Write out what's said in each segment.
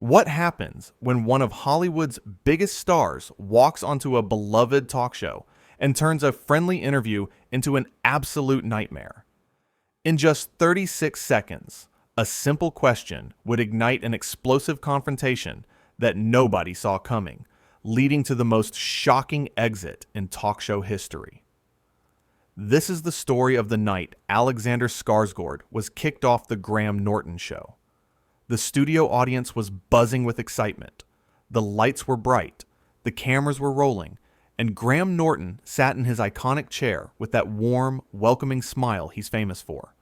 What happens when one of Hollywood's biggest stars walks onto a beloved talk show and turns a friendly interview into an absolute nightmare? In just 36 seconds, a simple question would ignite an explosive confrontation that nobody saw coming, leading to the most shocking exit in talk show history. This is the story of the night Alexander Skarsgård was kicked off the Graham Norton show. The studio audience was buzzing with excitement. The lights were bright, the cameras were rolling, and Graham Norton sat in his iconic chair with that warm, welcoming smile he's famous for.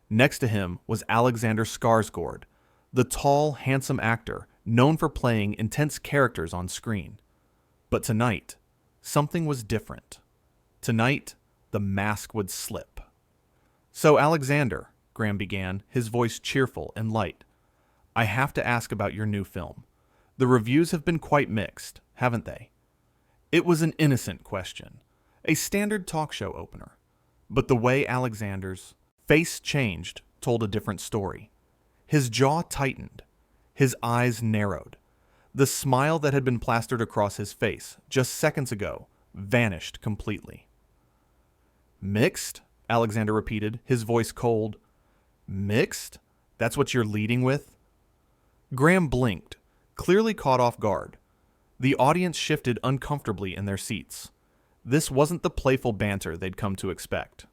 Next to him was Alexander Skarsgård, the tall, handsome actor known for playing intense characters on screen. But tonight, something was different. Tonight, the mask would slip. "So, Alexander," Graham began, his voice cheerful and light, "I have to ask about your new film. The reviews have been quite mixed, haven't they?" It was an innocent question, a standard talk show opener. But the way Alexander's face changed told a different story. His jaw tightened, his eyes narrowed. The smile that had been plastered across his face just seconds ago vanished completely. "Mixed?" Alexander repeated, his voice cold. "Mixed? That's what you're leading with?" Graham blinked, clearly caught off guard. The audience shifted uncomfortably in their seats. This wasn't the playful banter they'd come to expect.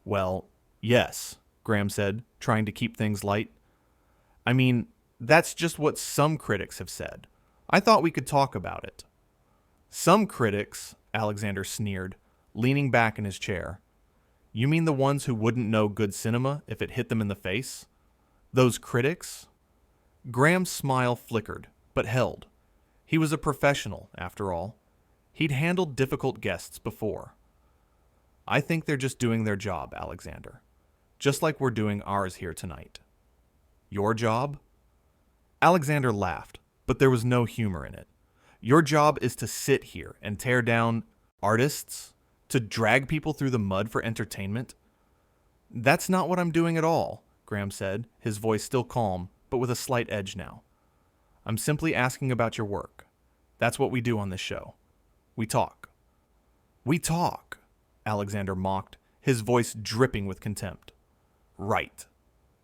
"Well, yes," Graham said, trying to keep things light. "I mean, that's just what some critics have said. I thought we could talk about it." "Some critics," Alexander sneered, leaning back in his chair. "You mean the ones who wouldn't know good cinema if it hit them in the face? Those critics?" Graham's smile flickered, but held. He was a professional, after all. He'd handled difficult guests before. "I think they're just doing their job, Alexander. Just like we're doing ours here tonight." "Your job?" Alexander laughed, but there was no humor in it. "Your job is to sit here and tear down artists? To drag people through the mud for entertainment?" "That's not what I'm doing at all," Graham said, his voice still calm, but with a slight edge now. "I'm simply asking about your work. That's what we do on this show. We talk." "We talk," Alexander mocked, his voice dripping with contempt. "Right.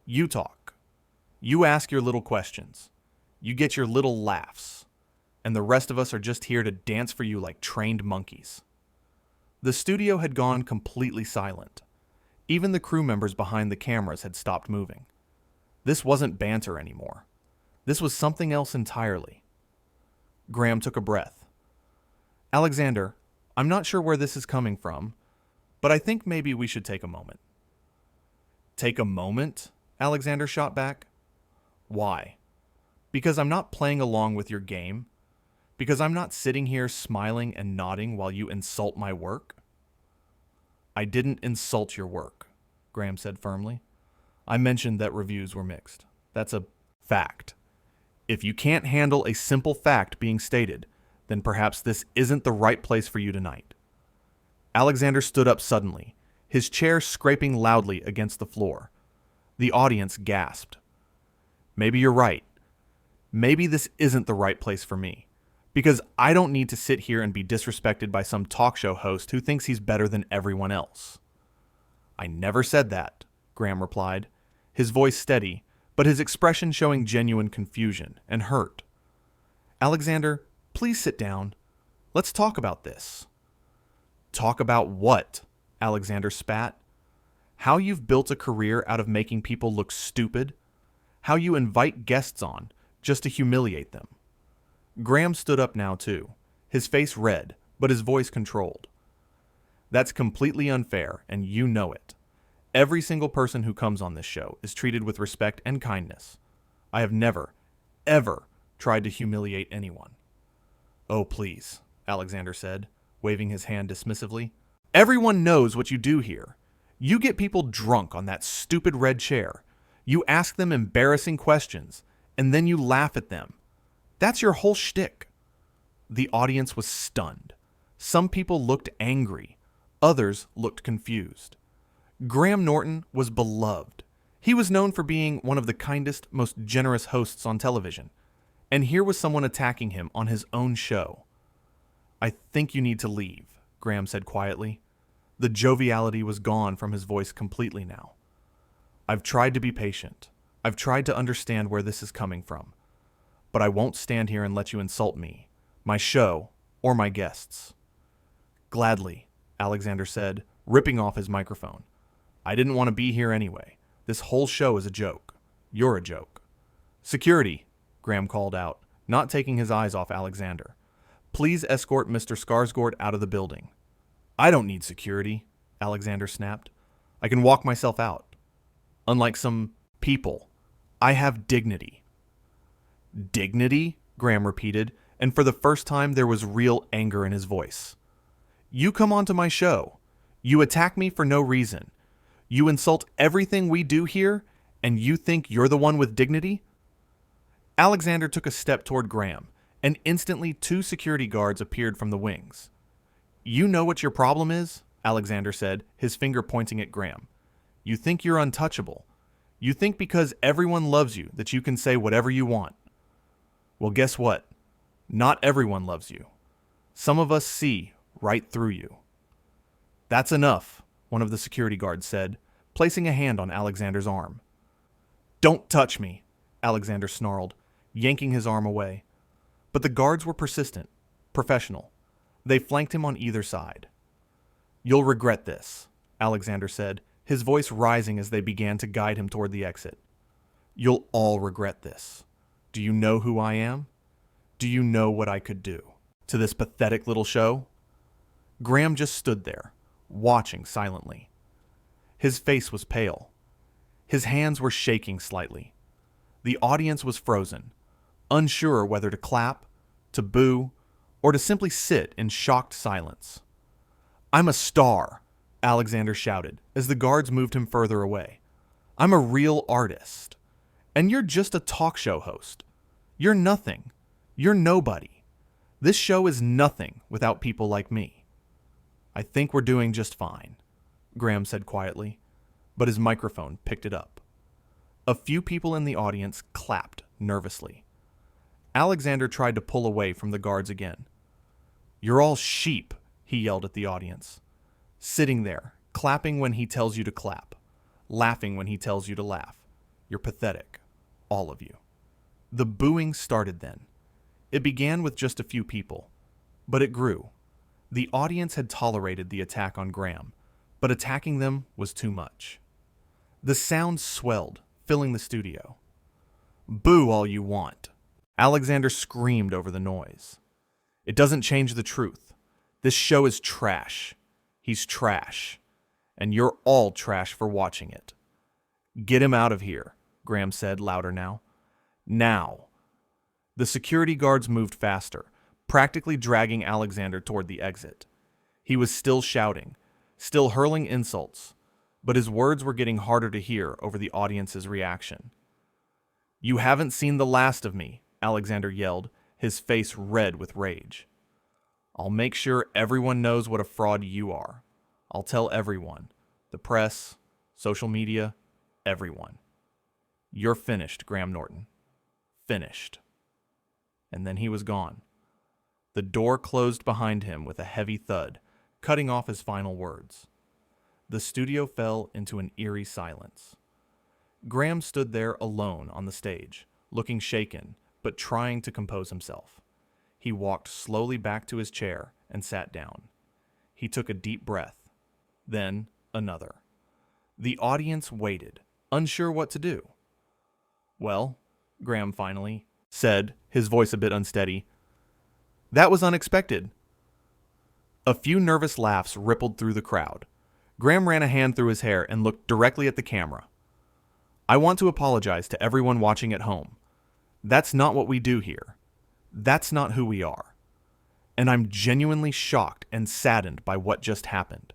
You talk. You ask your little questions. You get your little laughs. And the rest of us are just here to dance for you like trained monkeys." The studio had gone completely silent. Even the crew members behind the cameras had stopped moving. This wasn't banter anymore. This was something else entirely. Graham took a breath. "Alexander, I'm not sure where this is coming from, but I think maybe we should take a moment." "Take a moment?" Alexander shot back. "Why? Because I'm not playing along with your game? Because I'm not sitting here smiling and nodding while you insult my work?" "I didn't insult your work," Graham said firmly. "I mentioned that reviews were mixed. That's a fact. If you can't handle a simple fact being stated, then perhaps this isn't the right place for you tonight." Alexander stood up suddenly, his chair scraping loudly against the floor. The audience gasped. "Maybe you're right. Maybe this isn't the right place for me. Because I don't need to sit here and be disrespected by some talk show host who thinks he's better than everyone else." "I never said that," Graham replied, his voice steady, but his expression showing genuine confusion and hurt. "Alexander, please sit down. Let's talk about this." "Talk about what?" Alexander spat. "How you've built a career out of making people look stupid? How you invite guests on just to humiliate them?" Graham stood up now too, his face red, but his voice controlled. "That's completely unfair, and you know it. Every single person who comes on this show is treated with respect and kindness. I have never, ever tried to humiliate anyone." "Oh, please," Alexander said, waving his hand dismissively. "Everyone knows what you do here. You get people drunk on that stupid red chair. You ask them embarrassing questions, and then you laugh at them. That's your whole shtick." The audience was stunned. Some people looked angry. Others looked confused. Graham Norton was beloved. He was known for being one of the kindest, most generous hosts on television. And here was someone attacking him on his own show. "I think you need to leave," Graham said quietly. The joviality was gone from his voice completely now. "I've tried to be patient. I've tried to understand where this is coming from. But I won't stand here and let you insult me, my show, or my guests." "Gladly," Alexander said, ripping off his microphone. "I didn't want to be here anyway. This whole show is a joke. You're a joke." "Security," Graham called out, not taking his eyes off Alexander. "Please escort Mr. Skarsgård out of the building." "I don't need security," Alexander snapped. "I can walk myself out. Unlike some people, I have dignity." "Dignity?" Graham repeated, and for the first time there was real anger in his voice. "You come onto my show. You attack me for no reason. You insult everything we do here, and you think you're the one with dignity?" Alexander took a step toward Graham, and instantly 2 security guards appeared from the wings. "You know what your problem is?" Alexander said, his finger pointing at Graham. "You think you're untouchable. You think because everyone loves you that you can say whatever you want. Well, guess what? Not everyone loves you. Some of us see right through you." "That's enough," one of the security guards said, placing a hand on Alexander's arm. "Don't touch me," Alexander snarled, yanking his arm away. But the guards were persistent, professional. They flanked him on either side. "You'll regret this," Alexander said, his voice rising as they began to guide him toward the exit. "You'll all regret this. Do you know who I am? Do you know what I could do to this pathetic little show?" Graham just stood there, watching silently. His face was pale. His hands were shaking slightly. The audience was frozen, unsure whether to clap, to boo, or to simply sit in shocked silence. "I'm a star," Alexander shouted as the guards moved him further away. "I'm a real artist. And you're just a talk show host. You're nothing. You're nobody. This show is nothing without people like me." "I think we're doing just fine," Graham said quietly, but his microphone picked it up. A few people in the audience clapped nervously. Alexander tried to pull away from the guards again. "You're all sheep," he yelled at the audience. "Sitting there, clapping when he tells you to clap, laughing when he tells you to laugh. You're pathetic, all of you." The booing started then. It began with just a few people, but it grew. The audience had tolerated the attack on Graham, but attacking them was too much. The sound swelled, filling the studio. "Boo all you want," Alexander screamed over the noise. "It doesn't change the truth. This show is trash. He's trash. And you're all trash for watching it." "Get him out of here," Graham said, louder now. "Now." The security guards moved faster, practically dragging Alexander toward the exit. He was still shouting, still hurling insults, but his words were getting harder to hear over the audience's reaction. "You haven't seen the last of me," Alexander yelled, his face red with rage. "I'll make sure everyone knows what a fraud you are. I'll tell everyone. The press, social media, everyone. You're finished, Graham Norton. Finished." And then he was gone. The door closed behind him with a heavy thud, cutting off his final words. The studio fell into an eerie silence. Graham stood there alone on the stage, looking shaken, but trying to compose himself. He walked slowly back to his chair and sat down. He took a deep breath, then another. The audience waited, unsure what to do. "Well," Graham finally said, his voice a bit unsteady, "that was unexpected." A few nervous laughs rippled through the crowd. Graham ran a hand through his hair and looked directly at the camera. "I want to apologize to everyone watching at home. That's not what we do here. That's not who we are. And I'm genuinely shocked and saddened by what just happened."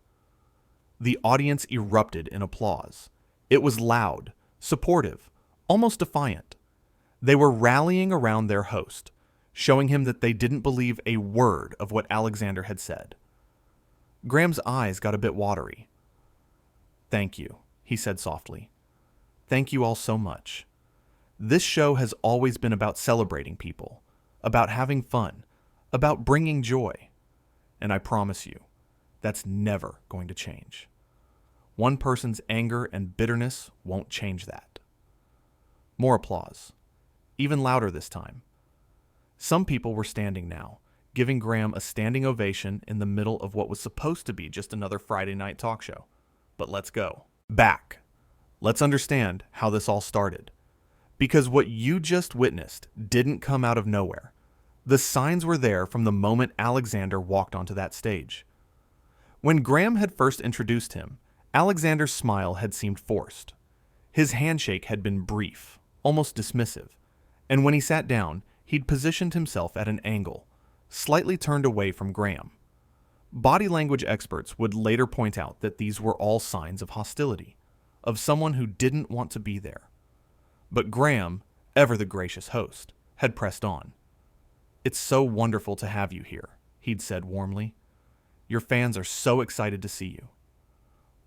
The audience erupted in applause. It was loud, supportive, almost defiant. They were rallying around their host, showing him that they didn't believe a word of what Alexander had said. Graham's eyes got a bit watery. "Thank you," he said softly. "Thank you all so much. This show has always been about celebrating people, about having fun, about bringing joy. And I promise you, that's never going to change. One person's anger and bitterness won't change that. More applause. Even louder this time. Some people were standing now, giving Graham a standing ovation in the middle of what was supposed to be just another Friday night talk show. But let's go. Back. Let's understand how this all started. Because what you just witnessed didn't come out of nowhere. The signs were there from the moment Alexander walked onto that stage. When Graham had first introduced him, Alexander's smile had seemed forced. His handshake had been brief, almost dismissive, and when he sat down, he'd positioned himself at an angle, slightly turned away from Graham. Body language experts would later point out that these were all signs of hostility, of someone who didn't want to be there. But Graham, ever the gracious host, had pressed on. "It's so wonderful to have you here," he'd said warmly. "Your fans are so excited to see you."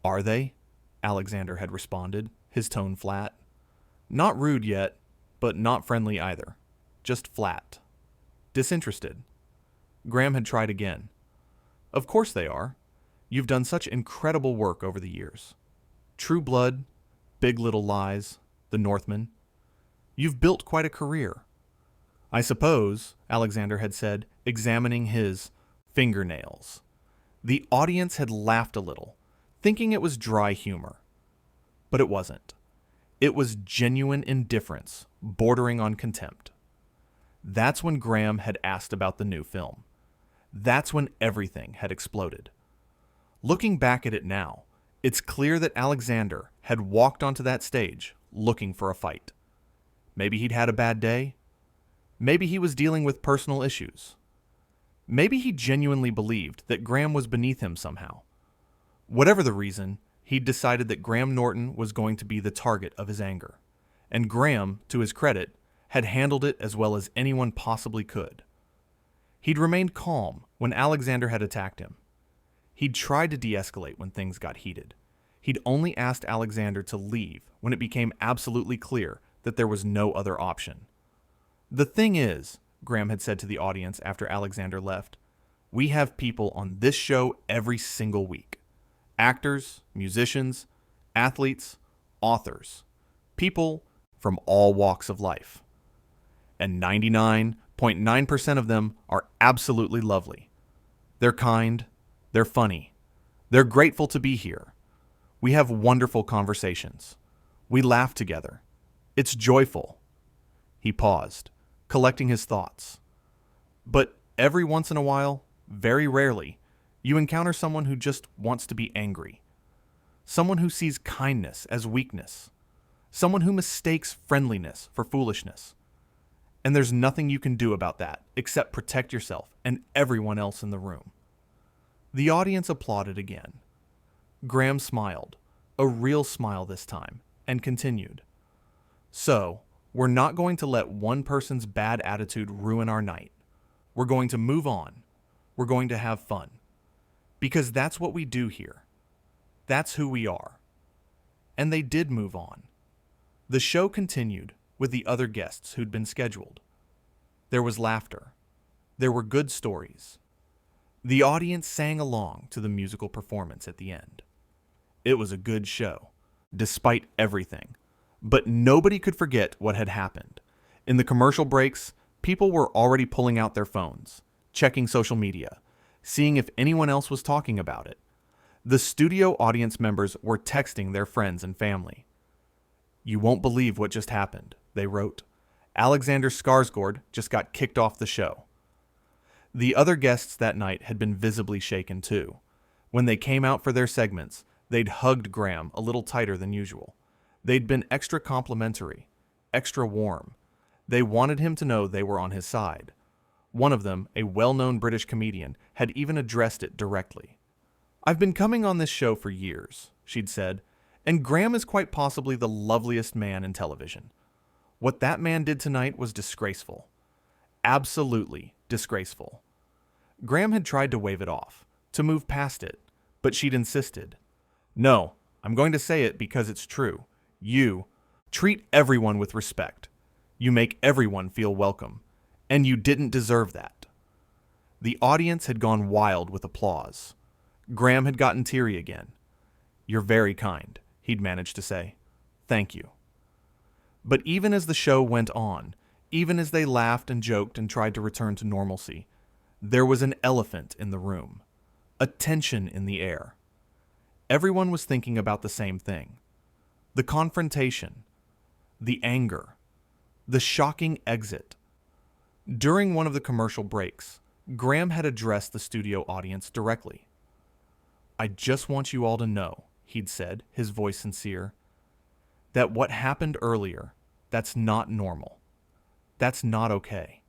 "Are they?" Alexander had responded, his tone flat. Not rude yet, but not friendly either. Just flat. Disinterested. Graham had tried again. "Of course they are. You've done such incredible work over the years. True Blood, Big Little Lies, The Northman. You've built quite a career." "I suppose," Alexander had said, examining his fingernails. The audience had laughed a little, thinking it was dry humor. But it wasn't. It was genuine indifference, bordering on contempt. That's when Graham had asked about the new film. That's when everything had exploded. Looking back at it now, it's clear that Alexander had walked onto that stage looking for a fight. Maybe he'd had a bad day. Maybe he was dealing with personal issues. Maybe he genuinely believed that Graham was beneath him somehow. Whatever the reason, he'd decided that Graham Norton was going to be the target of his anger. And Graham, to his credit, had handled it as well as anyone possibly could. He'd remained calm when Alexander had attacked him. He'd tried to de-escalate when things got heated. He'd only asked Alexander to leave when it became absolutely clear that there was no other option. "The thing is," Graham had said to the audience after Alexander left, "we have people on this show every single week. Actors, musicians, athletes, authors. People from all walks of life. And 99.9% of them are absolutely lovely. They're kind, they're funny, they're grateful to be here. We have wonderful conversations. We laugh together. It's joyful." He paused, collecting his thoughts. "But every once in a while, very rarely, you encounter someone who just wants to be angry. Someone who sees kindness as weakness. Someone who mistakes friendliness for foolishness. And there's nothing you can do about that except protect yourself and everyone else in the room." The audience applauded again. Graham smiled, a real smile this time, and continued. "So, we're not going to let one person's bad attitude ruin our night. We're going to move on. We're going to have fun. Because that's what we do here. That's who we are." And they did move on. The show continued with the other guests who'd been scheduled. There was laughter. There were good stories. The audience sang along to the musical performance at the end. It was a good show, despite everything. But nobody could forget what had happened. In the commercial breaks, people were already pulling out their phones, checking social media, seeing if anyone else was talking about it. The studio audience members were texting their friends and family. "You won't believe what just happened," they wrote. "Alexander Skarsgård just got kicked off the show." The other guests that night had been visibly shaken too. When they came out for their segments, they'd hugged Graham a little tighter than usual. They'd been extra complimentary, extra warm. They wanted him to know they were on his side. One of them, a well-known British comedian, had even addressed it directly. "I've been coming on this show for years," she'd said, "and Graham is quite possibly the loveliest man in television. What that man did tonight was disgraceful. Absolutely disgraceful." Graham had tried to wave it off, to move past it, but she'd insisted. "No, I'm going to say it because it's true. You treat everyone with respect. You make everyone feel welcome, and you didn't deserve that." The audience had gone wild with applause. Graham had gotten teary again. "You're very kind," he'd managed to say. "Thank you." But even as the show went on, even as they laughed and joked and tried to return to normalcy, there was an elephant in the room, a tension in the air. Everyone was thinking about the same thing: the confrontation, the anger, the shocking exit. During one of the commercial breaks, Graham had addressed the studio audience directly. "I just want you all to know," he'd said, his voice sincere, "that what happened earlier, that's not normal. That's not okay.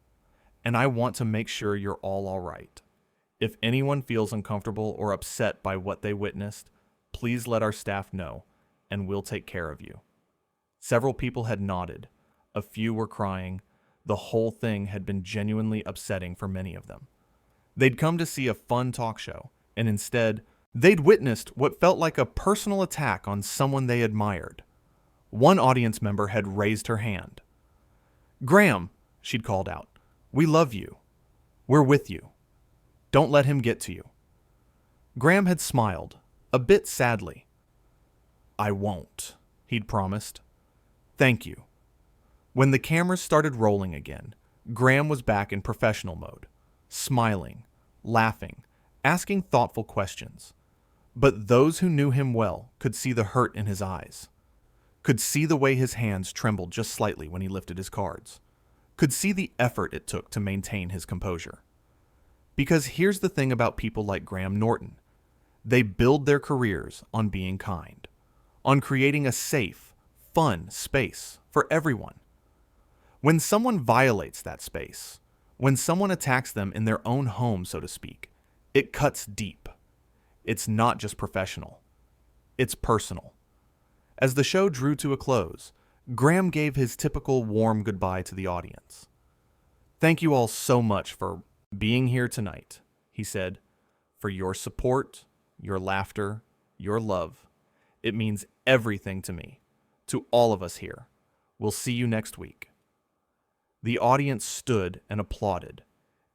And I want to make sure you're all right. If anyone feels uncomfortable or upset by what they witnessed, please let our staff know, and we'll take care of you." Several people had nodded. A few were crying. The whole thing had been genuinely upsetting for many of them. They'd come to see a fun talk show, and instead, they'd witnessed what felt like a personal attack on someone they admired. One audience member had raised her hand. "Graham," she'd called out, "we love you. We're with you. Don't let him get to you." Graham had smiled, a bit sadly. "I won't," he'd promised. "Thank you." When the cameras started rolling again, Graham was back in professional mode, smiling, laughing, asking thoughtful questions. But those who knew him well could see the hurt in his eyes, could see the way his hands trembled just slightly when he lifted his cards, could see the effort it took to maintain his composure. Because here's the thing about people like Graham Norton: they build their careers on being kind, on creating a safe, fun space for everyone. When someone violates that space, when someone attacks them in their own home, so to speak, it cuts deep. It's not just professional. It's personal. As the show drew to a close, Graham gave his typical warm goodbye to the audience. "Thank you all so much for being here tonight," he said, "for your support, your laughter, your love. It means everything to me, to all of us here. We'll see you next week." The audience stood and applauded.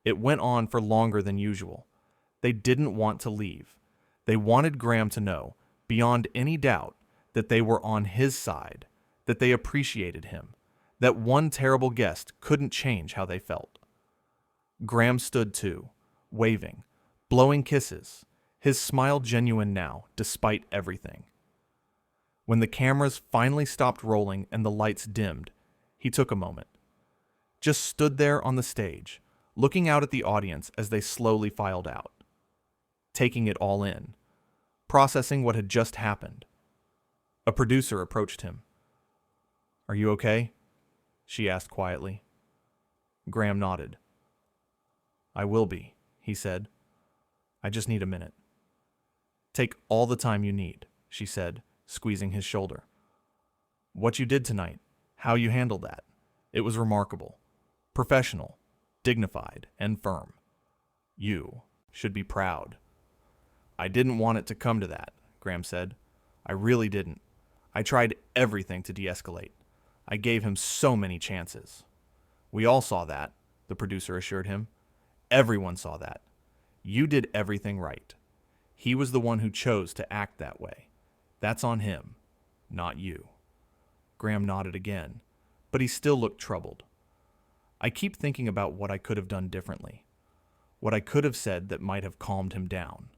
It went on for longer than usual. They didn't want to leave. They wanted Graham to know, beyond any doubt, that they were on his side, that they appreciated him, that one terrible guest couldn't change how they felt. Graham stood too, waving, blowing kisses, his smile genuine now, despite everything. When the cameras finally stopped rolling and the lights dimmed, he took a moment. Just stood there on the stage, looking out at the audience as they slowly filed out, taking it all in, processing what had just happened. A producer approached him. "Are you okay?" she asked quietly. Graham nodded. "I will be," he said. "I just need a minute." "Take all the time you need," she said, squeezing his shoulder. "What you did tonight, how you handled that, it was remarkable. Professional, dignified, and firm. You should be proud." "I didn't want it to come to that," Graham said. "I really didn't. I tried everything to de-escalate. I gave him so many chances." "We all saw that," the producer assured him. "Everyone saw that. You did everything right. He was the one who chose to act that way. That's on him, not you." Graham nodded again, but he still looked troubled. "I keep thinking about what I could have done differently, what I could have said that might have calmed him down."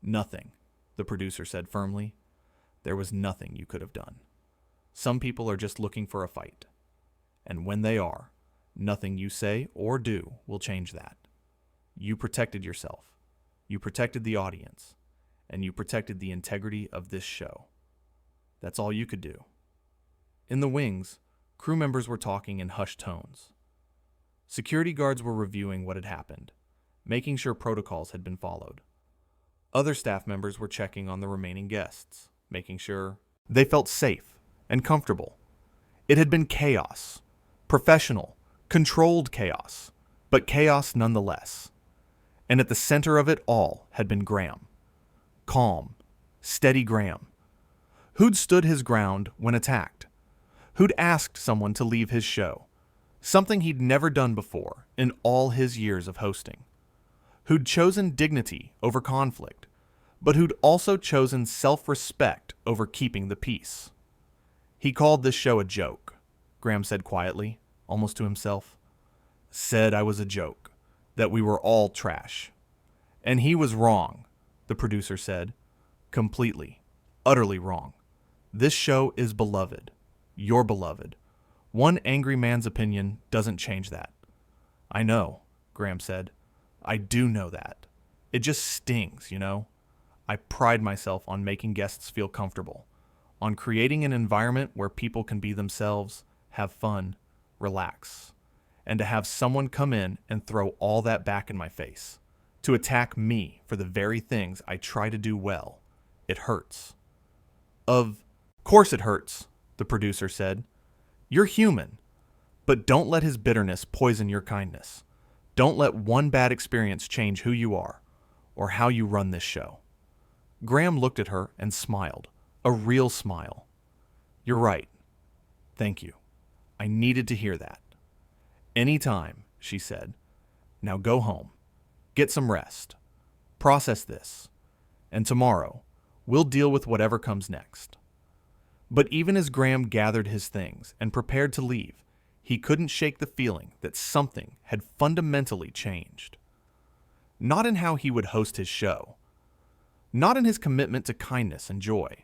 "Nothing," the producer said firmly. "There was nothing you could have done. Some people are just looking for a fight. And when they are, nothing you say or do will change that. You protected yourself, you protected the audience, and you protected the integrity of this show. That's all you could do." In the wings, crew members were talking in hushed tones. Security guards were reviewing what had happened, making sure protocols had been followed. Other staff members were checking on the remaining guests, making sure they felt safe and comfortable. It had been chaos, professional, controlled chaos, but chaos nonetheless. And at the center of it all had been Graham. Calm, steady Graham, who'd stood his ground when attacked, who'd asked someone to leave his show, something he'd never done before in all his years of hosting, who'd chosen dignity over conflict, but who'd also chosen self-respect over keeping the peace. He called this show a joke, Graham said quietly, almost to himself. Said I was a joke, that we were all trash. And he was wrong, the producer said. Completely, utterly wrong. This show is beloved. You're beloved. One angry man's opinion doesn't change that. I know, Graham said. I do know that. It just stings, you know? I pride myself on making guests feel comfortable, on creating an environment where people can be themselves, have fun, relax, and to have someone come in and throw all that back in my face, to attack me for the very things I try to do well. It hurts. Of course it hurts, the producer said. You're human, but don't let his bitterness poison your kindness. Don't let one bad experience change who you are or how you run this show. Graham looked at her and smiled, a real smile. You're right. Thank you. I needed to hear that. Anytime, she said. Now go home. Get some rest. Process this. And tomorrow, we'll deal with whatever comes next. But even as Graham gathered his things and prepared to leave, he couldn't shake the feeling that something had fundamentally changed. Not in how he would host his show, not in his commitment to kindness and joy,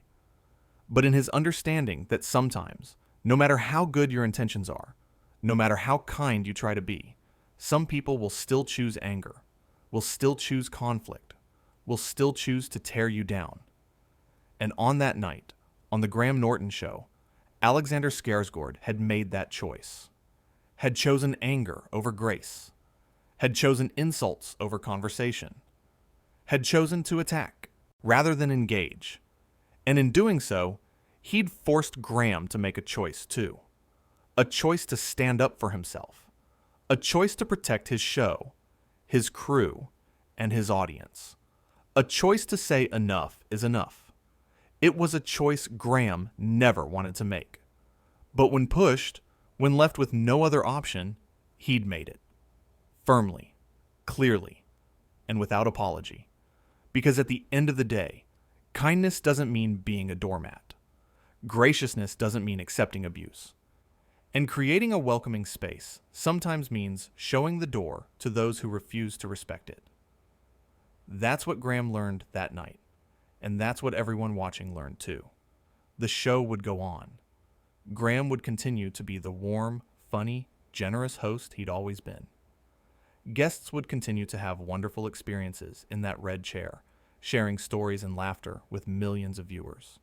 but in his understanding that sometimes, no matter how good your intentions are, no matter how kind you try to be, some people will still choose anger, will still choose conflict, will still choose to tear you down. And on that night, on the Graham Norton show, Alexander Skarsgård had made that choice, had chosen anger over grace, had chosen insults over conversation, had chosen to attack rather than engage. And in doing so, he'd forced Graham to make a choice too. A choice to stand up for himself. A choice to protect his show, his crew, and his audience. A choice to say enough is enough. It was a choice Graham never wanted to make. But when pushed, when left with no other option, he'd made it. Firmly, clearly, and without apology. Because at the end of the day, kindness doesn't mean being a doormat. Graciousness doesn't mean accepting abuse. And creating a welcoming space sometimes means showing the door to those who refuse to respect it. That's what Graham learned that night, and that's what everyone watching learned too. The show would go on. Graham would continue to be the warm, funny, generous host he'd always been. Guests would continue to have wonderful experiences in that red chair, sharing stories and laughter with millions of viewers.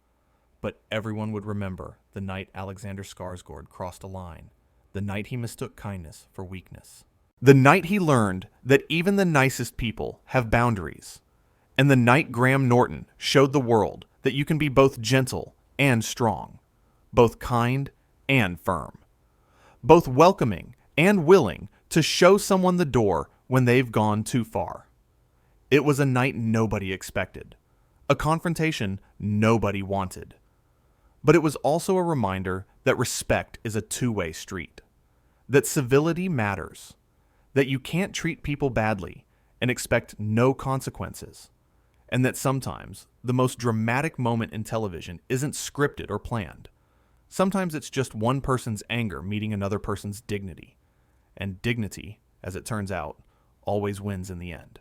But everyone would remember the night Alexander Skarsgård crossed a line, the night he mistook kindness for weakness. The night he learned that even the nicest people have boundaries. And the night Graham Norton showed the world that you can be both gentle and strong, both kind and firm, both welcoming and willing to show someone the door when they've gone too far. It was a night nobody expected, a confrontation nobody wanted. But it was also a reminder that respect is a two-way street, that civility matters, that you can't treat people badly and expect no consequences, and that sometimes the most dramatic moment in television isn't scripted or planned. Sometimes it's just one person's anger meeting another person's dignity. And dignity, as it turns out, always wins in the end.